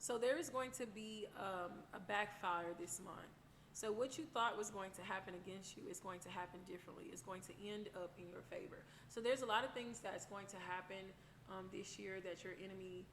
So there is going to be a backfire this month. So what you thought was going to happen against you is going to happen differently. It's going to end up in your favor. So there's a lot of things that's going to happen this year that your enemies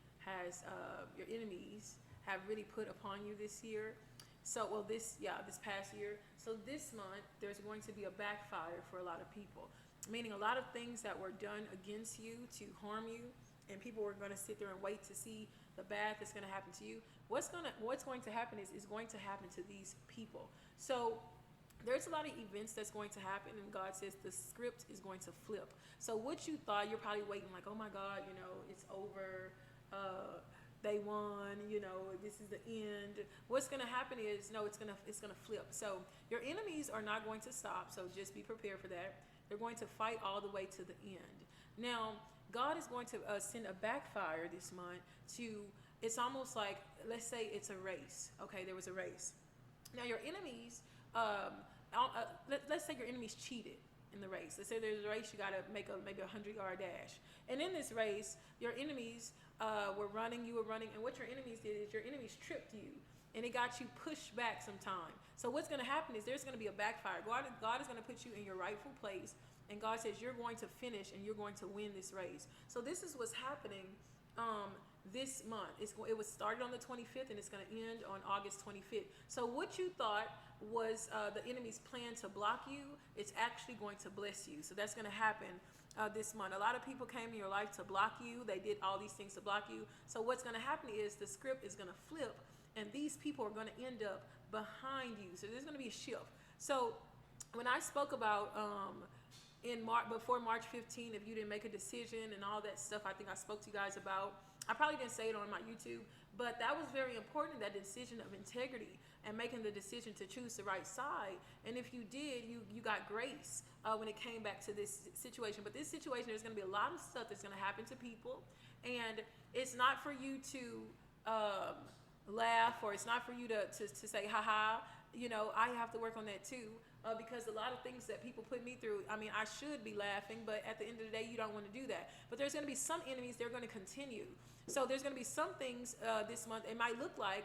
have really put upon you this year. So, well, this past year. So this month, there's going to be a backfire for a lot of people, meaning a lot of things that were done against you to harm you, and people were going to sit there and wait to see the bad that's going to happen to you. What's going to happen is going to happen to these people. So there's a lot of events that's going to happen, and God says the script is going to flip. So what you thought, you're probably waiting like, oh my God, it's over. They won. This is the end. What's going to happen is no, it's gonna flip. So your enemies are not going to stop. So just be prepared for that. They're going to fight all the way to the end. Now, God is going to send a backfire this month to. It's almost like, let's say it's a race. Okay, there was a race. Now your enemies, let's say your enemies cheated in the race. Let's say there's a race, you got to make maybe a 100-yard dash. And in this race, your enemies were running, you were running, and what your enemies did is your enemies tripped you, and it got you pushed back some time. So what's going to happen is there's going to be a backfire. God is going to put you in your rightful place, and God says you're going to finish and you're going to win this race. So this is what's happening this month. It was started on the 25th and it's going to end on August 25th. So what you thought was the enemy's plan to block you, it's actually going to bless you. So that's going to happen this month. A lot of people came in your life to block you. They did all these things to block you. So what's going to happen is the script is going to flip, and these people are going to end up behind you. So there's going to be a shift. So when I spoke about before March 15, if you didn't make a decision and all that stuff, I think I spoke to you guys about. I probably didn't say it on my YouTube, but that was very important, that decision of integrity and making the decision to choose the right side. And if you did, you got grace when it came back to this situation. But this situation, there's going to be a lot of stuff that's going to happen to people, and it's not for you to laugh, or it's not for you to say, haha, I have to work on that too. Because a lot of things that people put me through, I mean, I should be laughing, but at the end of the day, you don't want to do that. But there's going to be some enemies, they're going to continue. So there's going to be some things this month, it might look like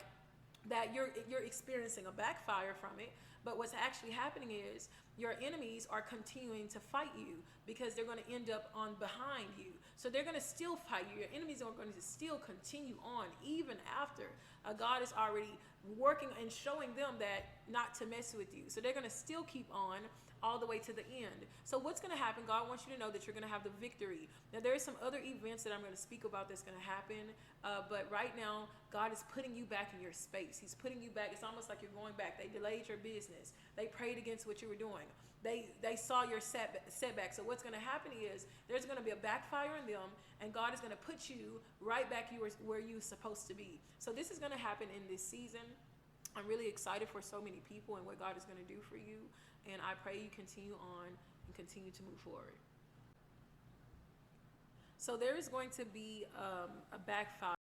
that you're experiencing a backfire from it, but what's actually happening is your enemies are continuing to fight you, because they're going to end up on behind you. So they're going to still fight you. Your enemies are going to still continue on even after God is already working and showing them that not to mess with you. So they're going to still keep on all the way to the end. So what's going to happen, God wants you to know that you're going to have the victory. Now there are some other events that I'm going to speak about that's going to happen, but right now God is putting you back in your space. He's putting you back. It's almost like you're going back. They delayed your business. They prayed against what you were doing. They saw your setback. So what's going to happen is there's going to be a backfire in them, and God is going to put you right back where you're supposed to be. So this is going to happen in this season. I'm really excited for so many people and what God is going to do for you. And I pray you continue on and continue to move forward. So there is going to be a backfire.